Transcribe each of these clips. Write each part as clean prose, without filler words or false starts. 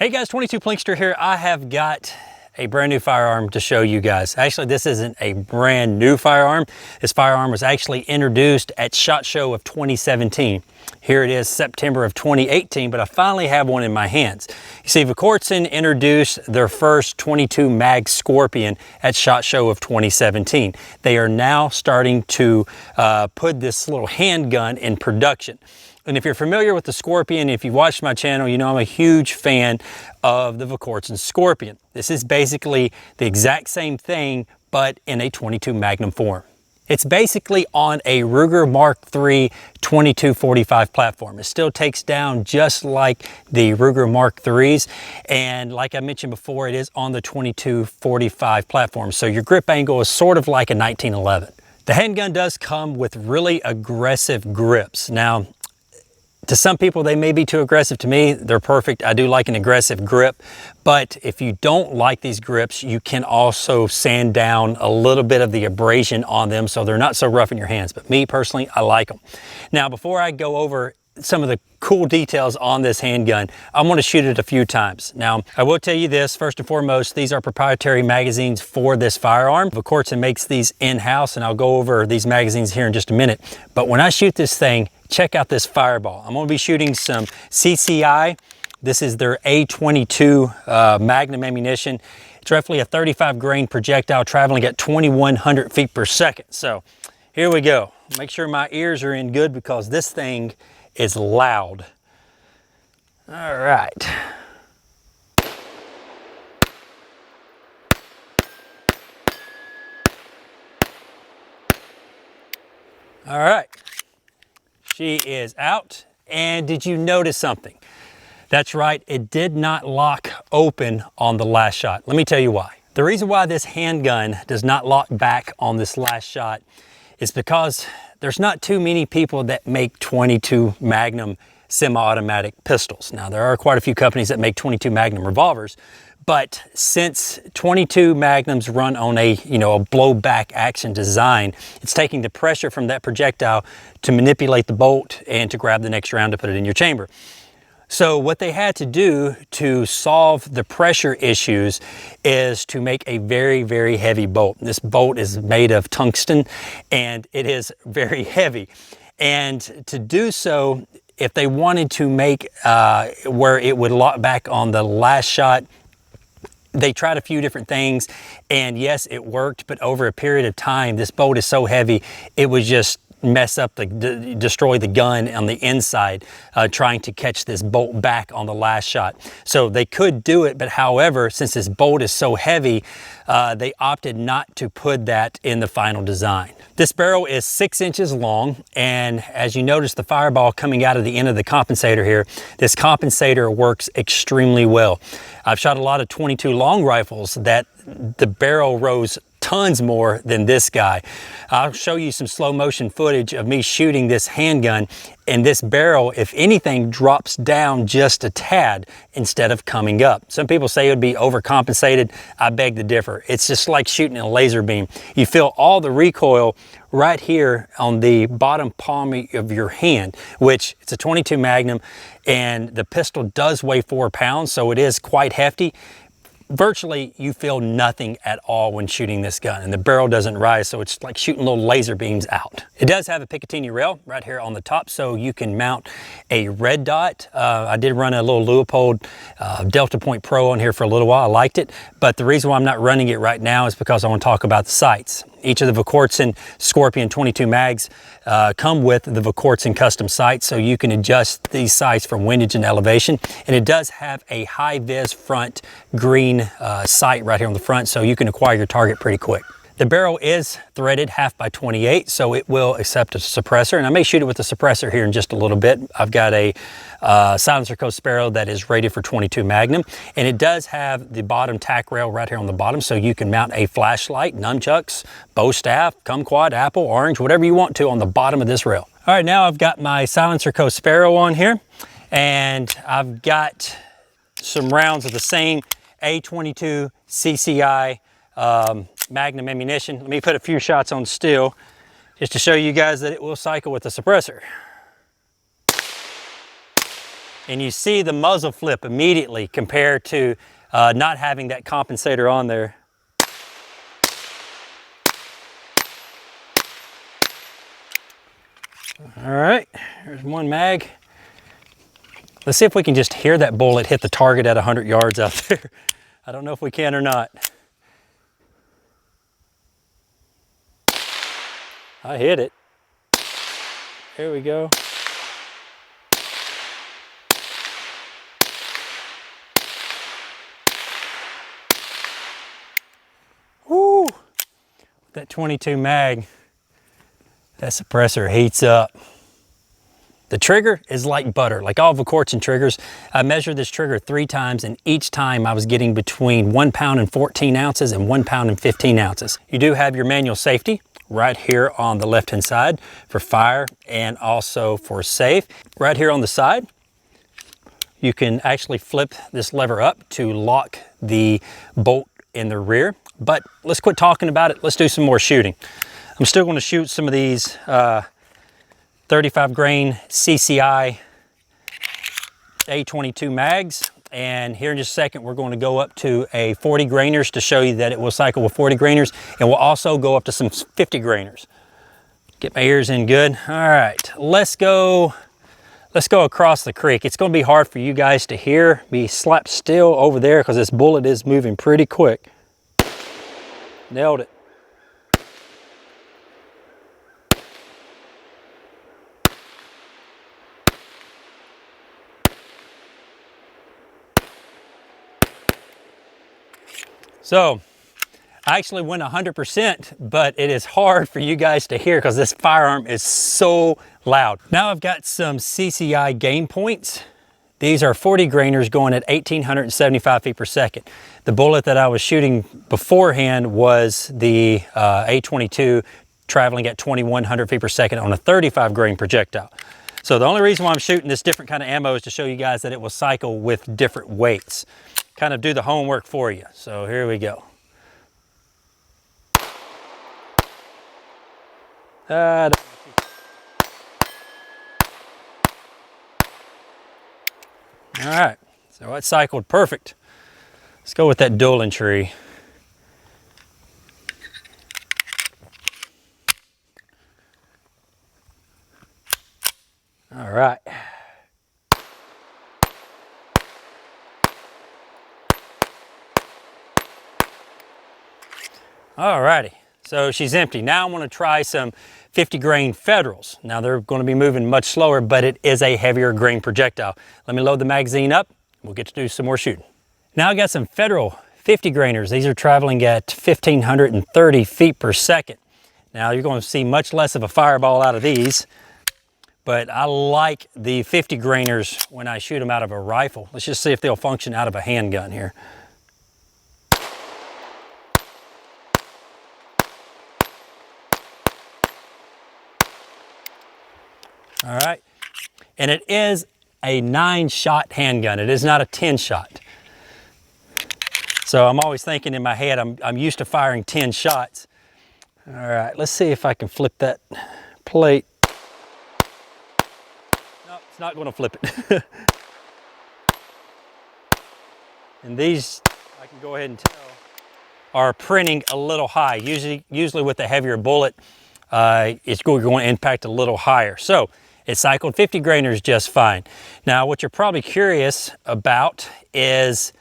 Hey guys, 22 Plinkster here. I have got a brand new firearm to show you guys. Actually, this isn't a brand new firearm. This firearm was actually introduced at SHOT Show of 2017. Here it is, September of 2018, but I finally have one in my hands. You see, Volquartsen introduced their first 22 mag Scorpion at SHOT Show of 2017. They are now starting to put this little handgun in production. And if you're familiar with the Scorpion, if you've watched my channel, you know I'm a huge fan of the Volquartsen Scorpion. This is basically the exact same thing, but in a 22 Magnum form. It's basically on a Ruger Mark III 2245 platform. It still takes down just like the Ruger Mark IIIs. And like I mentioned before, it is on the 2245 platform. So your grip angle is sort of like a 1911. The handgun does come with really aggressive grips. Now, to some people, they may be too aggressive. To me, they're perfect. I do like an aggressive grip, but if you don't like these grips, you can also sand down a little bit of the abrasion on them so they're not so rough in your hands. But me personally, I like them. Now, before I go over some of the cool details on this handgun, I want to shoot it a few times. Now, I will tell you this, first and foremost, these are proprietary magazines for this firearm. Volquartsen makes these in-house, and I'll go over these magazines here in just a minute. But when I shoot this thing, check out this fireball. I'm going to be shooting some CCI. This is their A22 Magnum ammunition. It's roughly a 35 grain projectile traveling at 2,100 feet per second. So here we go. Make sure my ears are in good because this thing is loud. All right. All right. She is out. And did you notice something? That's right, it did not lock open on the last shot. Let me tell you why. The reason why this handgun does not lock back on this last shot is because there's not too many people that make 22 Magnum semi-automatic pistols. Now, there are quite a few companies that make 22 Magnum revolvers, but since 22 Magnums run on a blowback action design, it's taking the pressure from that projectile to manipulate the bolt and to grab the next round to put it in your chamber. So what they had to do to solve the pressure issues is to make a very, very heavy bolt. This bolt is made of tungsten and it is very heavy. And to do so, if they wanted to make where it would lock back on the last shot, they tried a few different things, and yes, it worked, but over a period of time, this bolt is so heavy, it would just mess up, destroy the gun on the inside, trying to catch this bolt back on the last shot. So they could do it, but however, since this bolt is so heavy, they opted not to put that in the final design. This barrel is 6 inches long, and as you notice the fireball coming out of the end of the compensator here, this compensator works extremely well. I've shot a lot of 22 long rifles that the barrel rose tons more than this guy. I'll show you some slow motion footage of me shooting this handgun, and this barrel, if anything, drops down just a tad instead of coming up. Some people say it would be overcompensated. I beg to differ. It's just like shooting a laser beam. You feel all the recoil right here on the bottom palm of your hand, which it's a 22 Magnum, and the pistol does weigh 4 pounds, so it is quite hefty. Virtually, you feel nothing at all when shooting this gun, and the barrel doesn't rise, so it's like shooting little laser beams out. It does have a Picatinny rail right here on the top, so you can mount a red dot. I did run a little Leupold Delta Point Pro on here for a little while. I liked it, but the reason why I'm not running it right now is because I want to talk about the sights. Each of the Volquartsen Scorpion 22 mags come with the Volquartsen custom sights, so you can adjust these sights from windage and elevation. And it does have a high-vis front green sight right here on the front, so you can acquire your target pretty quick. The barrel is threaded 1/2 x 28, so it will accept a suppressor, and I may shoot it with a suppressor here in just a little bit. I've got a silencer coast Sparrow that is rated for 22 Magnum, and it does have the bottom tack rail right here on the bottom, so you can mount a flashlight, nunchucks, bow staff, kumquat, apple, orange, whatever you want to on the bottom of this rail. All right, now I've got my silencer coast Sparrow on here, and I've got some rounds of the same A22 CCI Magnum ammunition. Let me put a few shots on still just to show you guys that it will cycle with the suppressor. And you see the muzzle flip immediately compared to not having that compensator on there. All right, there's one mag. Let's see if we can just hear that bullet hit the target at 100 yards out there. I don't know if we can or not. I hit it. There we go. Woo! That 22 mag, that suppressor heats up. The trigger is like butter, like all Volquartsen triggers. I measured this trigger 3 times, and each time I was getting between 1 pound and 14 ounces and 1 pound and 15 ounces. You do have your manual safety right here on the left-hand side for fire and also for safe. Right here on the side, you can actually flip this lever up to lock the bolt in the rear. But let's quit talking about it. Let's do some more shooting. I'm still going to shoot some of these 35 grain CCI A22 mags, and here in just a second we're going to go up to a 40 grainers to show you that it will cycle with 40 grainers, and we'll also go up to some 50 grainers. Get my ears in good. All right, let's go across the creek. It's going to be hard for you guys to hear me slap still over there because this bullet is moving pretty quick. Nailed it. So I actually went 100%, but it is hard for you guys to hear because this firearm is so loud. Now I've got some CCI game points. These are 40 grainers going at 1,875 feet per second. The bullet that I was shooting beforehand was the A22 traveling at 2,100 feet per second on a 35 grain projectile. So the only reason why I'm shooting this different kind of ammo is to show you guys that it will cycle with different weights. Kind of do the homework for you. So here we go. All right, so it cycled perfect. Let's go with that Dolan tree. All right. Alrighty, so she's empty. Now I'm going to try some 50 grain Federals. Now they're going to be moving much slower, but it is a heavier grain projectile. Let me load the magazine up. We'll get to do some more shooting. Now I got some Federal 50 grainers. These are traveling at 1,530 feet per second. Now you're going to see much less of a fireball out of these, but I like the 50 grainers when I shoot them out of a rifle. Let's just see if they'll function out of a handgun here. All right, and it is a 9-shot handgun. It is not a 10-shot. So I'm always thinking in my head, I'm used to firing 10 shots. All right, let's see if I can flip that plate. No, it's not going to flip it. And these, I can go ahead and tell, are printing a little high. Usually with a heavier bullet, it's going to impact a little higher. So it cycled 50 grainers just fine. Now, what you're probably curious about is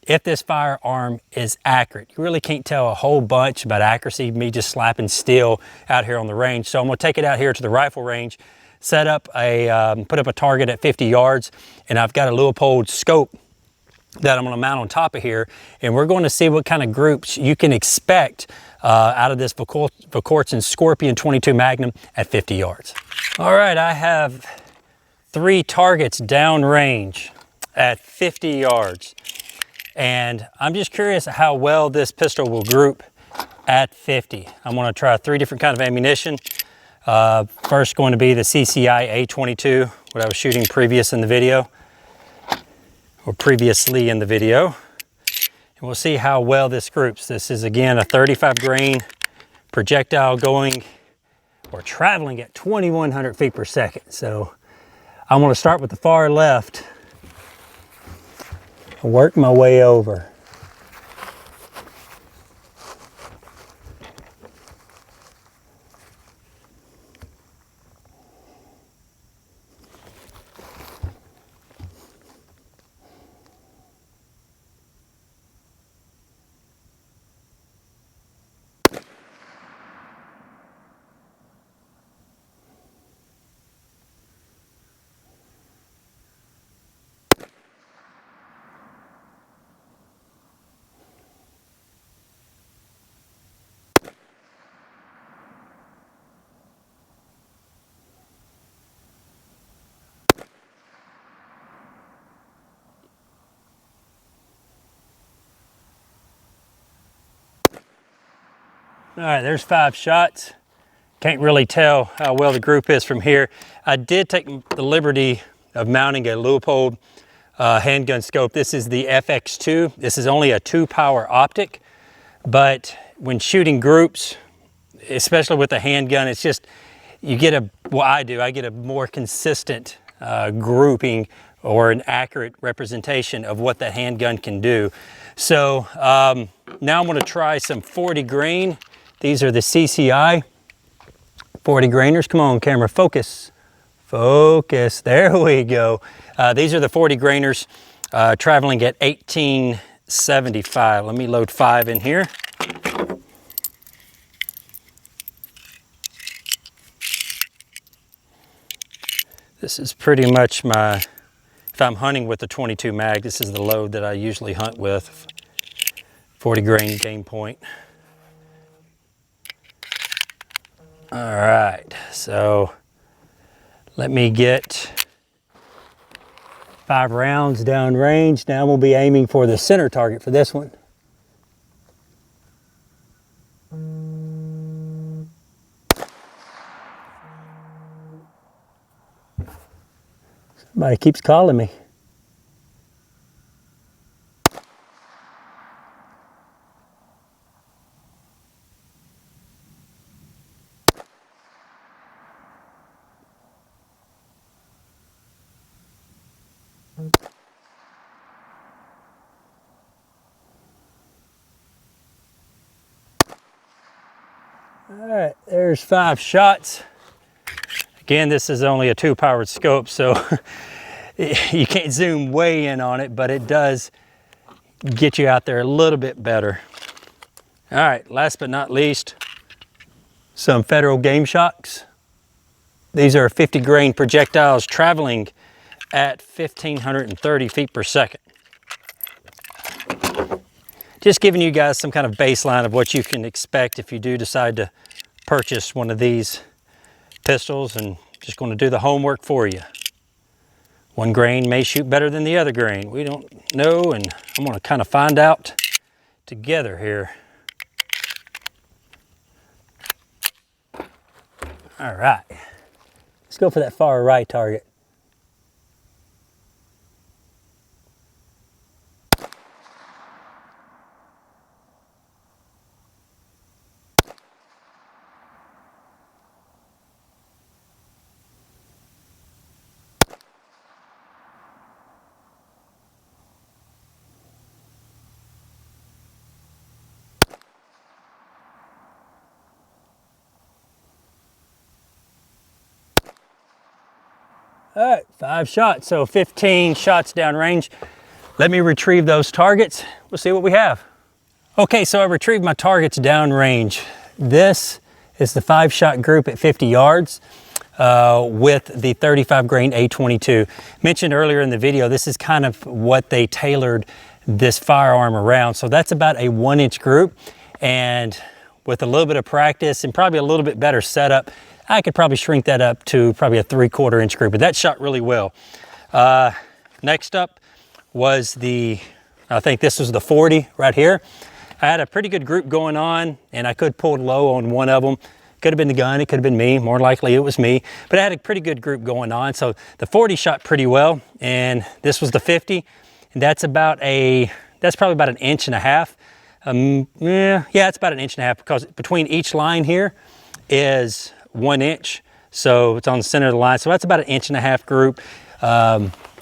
if this firearm is accurate. You really can't tell a whole bunch about accuracy, me just slapping steel out here on the range. So I'm gonna take it out here to the rifle range, set up put up a target at 50 yards, and I've got a Leupold scope that I'm going to mount on top of here, and we're going to see what kind of groups you can expect out of this Volquartsen Scorpion 22 Magnum at 50 yards. All right, I have 3 targets downrange at 50 yards, and I'm just curious how well this pistol will group at 50. I'm going to try 3 different kinds of ammunition. First going to be the CCI A22, what I was shooting previously in the video. And we'll see how well this groups. This is again a 35 grain projectile going or traveling at 2,100 feet per second. So I'm going to start with the far left work my way over. All right, there's 5 shots. Can't really tell how well the group is from here. I did take the liberty of mounting a Leupold handgun scope. This is the FX2. This is only a 2-power optic, but when shooting groups, especially with a handgun, it's just, you get I get a more consistent grouping or an accurate representation of what that handgun can do. So now I'm gonna try some 40 grain. These are the CCI 40 grainers. Come on, camera, focus. Focus, there we go. These are the 40 grainers traveling at 1875. Let me load 5 in here. This is pretty much my, if I'm hunting with the 22 mag, this is the load that I usually hunt with. 40 grain game point. All right, so let me get 5 rounds down range. Now we'll be aiming for the center target for this one. Somebody keeps calling me. All right, there's 5 shots. Again, this is only a 2-powered scope, so you can't zoom way in on it, but it does get you out there a little bit better. All right, last but not least, some Federal Game Shocks. These are 50 grain projectiles traveling at 1,530 feet per second. Just giving you guys some kind of baseline of what you can expect if you do decide to purchase one of these pistols, and just going to do the homework for you. One grain may shoot better than the other grain. We don't know, and I'm going to kind of find out together here. All right, let's go for that far right target. All right, 5 shots, so 15 shots downrange. Let me retrieve those targets. We'll see what we have. Okay, so I retrieved my targets downrange. This is the 5-shot group at 50 yards with the 35 grain A22. Mentioned earlier in the video, this is kind of what they tailored this firearm around. So that's about a 1-inch group, and with a little bit of practice and probably a little bit better setup, I could probably shrink that up to probably a 3/4 inch group, but that shot really well. Next up was the, I think this was the 40 right here. I had a pretty good group going on, and I could pull low on one of them. Could have been the gun, it could have been me, more likely it was me, but I had a pretty good group going on. So the 40 shot pretty well, and this was the 50, and that's probably about 1.5 inches. Yeah, it's about 1.5 inches, because between each line here is 1 inch. So it's on the center of the line. So that's about 1.5 inch group.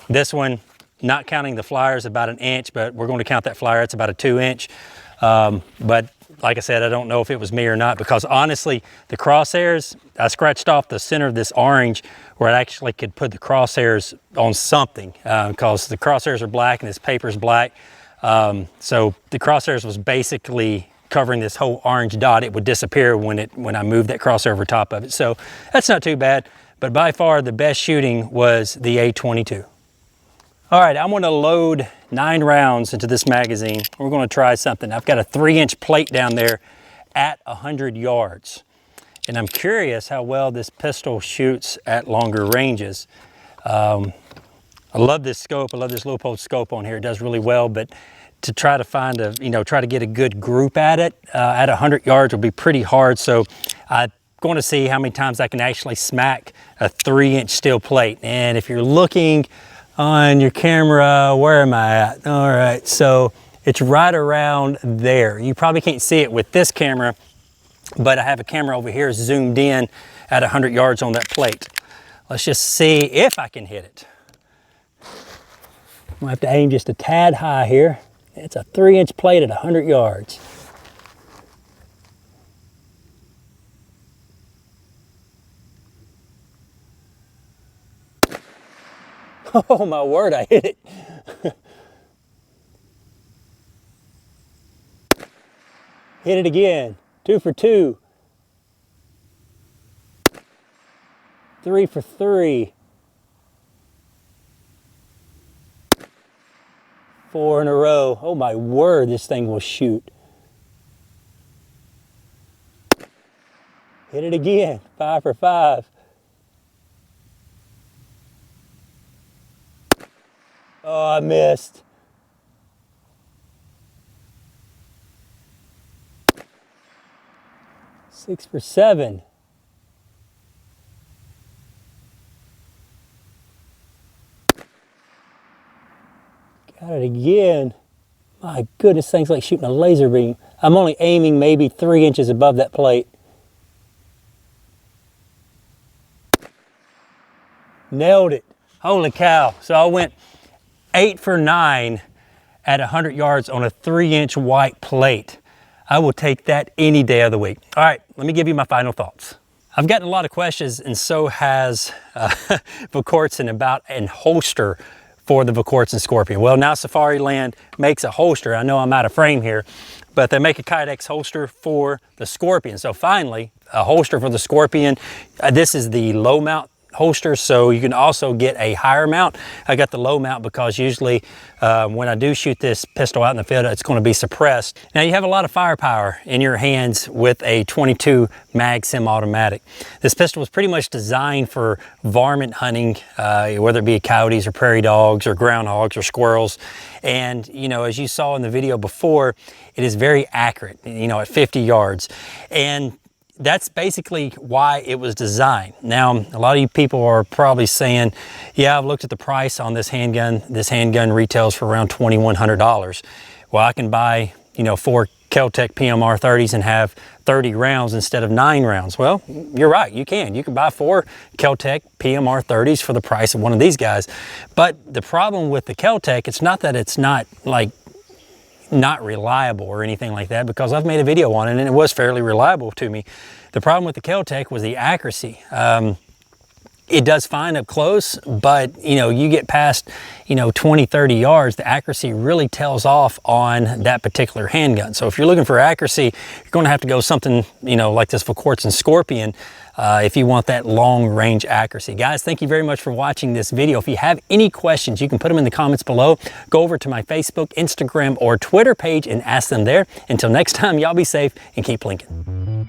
This one, not counting the flyers, about an inch, but we're going to count that flyer. It's about a 2-inch. But like I said, I don't know if it was me or not, because honestly, the crosshairs, I scratched off the center of this orange where I actually could put the crosshairs on something, because the crosshairs are black and this paper is black. So the crosshairs was basically covering this whole orange dot. It would disappear when I moved that crosshair over top of it. So that's not too bad, but by far the best shooting was the A22. All right, I'm gonna load 9 rounds into this magazine. We're gonna try something. I've got a 3-inch plate down there at 100 yards. And I'm curious how well this pistol shoots at longer ranges. I love this scope. I love this Leupold scope on here. It does really well, but to try to find try to get a good group at it at 100 yards will be pretty hard. So I'm going to see how many times I can actually smack a 3-inch steel plate. And if you're looking on your camera, where am I at? All right, so it's right around there. You probably can't see it with this camera, but I have a camera over here zoomed in at 100 yards on that plate. Let's just see if I can hit it. I'm gonna have to aim just a tad high here. It's a 3-inch plate at 100 yards. Oh my word, I hit it. Hit it again. 2 for 2. 3 for 3. 4 in a row. Oh my word, this thing will shoot. Hit it again. 5 for 5. Oh, I missed. Six for 7. Got it again. My goodness, thing's like shooting a laser beam. I'm only aiming maybe 3 inches above that plate. Nailed it. Holy cow. So I went 8 for 9 at 100 yards on a 3-inch white plate. I will take that any day of the week. All right, let me give you my final thoughts. I've gotten a lot of questions, and so has Volquartsen, about an holster for the Volquartsen Scorpion. Well, now Safariland makes a holster. I know I'm out of frame here, but they make a Kydex holster for the Scorpion. So finally, a holster for the Scorpion. This is the low mount holster, so you can also get a higher mount. I got the low mount because usually when I do shoot this pistol out in the field, it's going to be suppressed. Now you have a lot of firepower in your hands with a 22 mag semi-automatic. This pistol was pretty much designed for varmint hunting, whether it be coyotes or prairie dogs or groundhogs or squirrels. And as you saw in the video before, it is very accurate, at 50 yards. And that's basically why it was designed. Now, a lot of you people are probably saying, yeah, I've looked at the price on this handgun. This handgun retails for around $2,100. Well, I can buy, 4 Kel-Tec PMR 30s and have 30 rounds instead of 9 rounds. Well, you're right, you can. You can buy 4 Kel-Tec PMR 30s for the price of one of these guys. But the problem with the Kel-Tec, it's not that it's not reliable or anything like that, because I've made a video on it and it was fairly reliable to me. The problem with the Kel-Tec was the accuracy. It does fine up close, but you get past 20, 30 yards, the accuracy really tails off on that particular handgun. So if you're looking for accuracy, you're going to have to go something like this Volquartsen Scorpion if you want that long range accuracy. Guys, thank you very much for watching this video. If you have any questions, you can put them in the comments below. Go over to my Facebook, Instagram, or Twitter page and ask them there. Until next time, y'all be safe and keep blinking.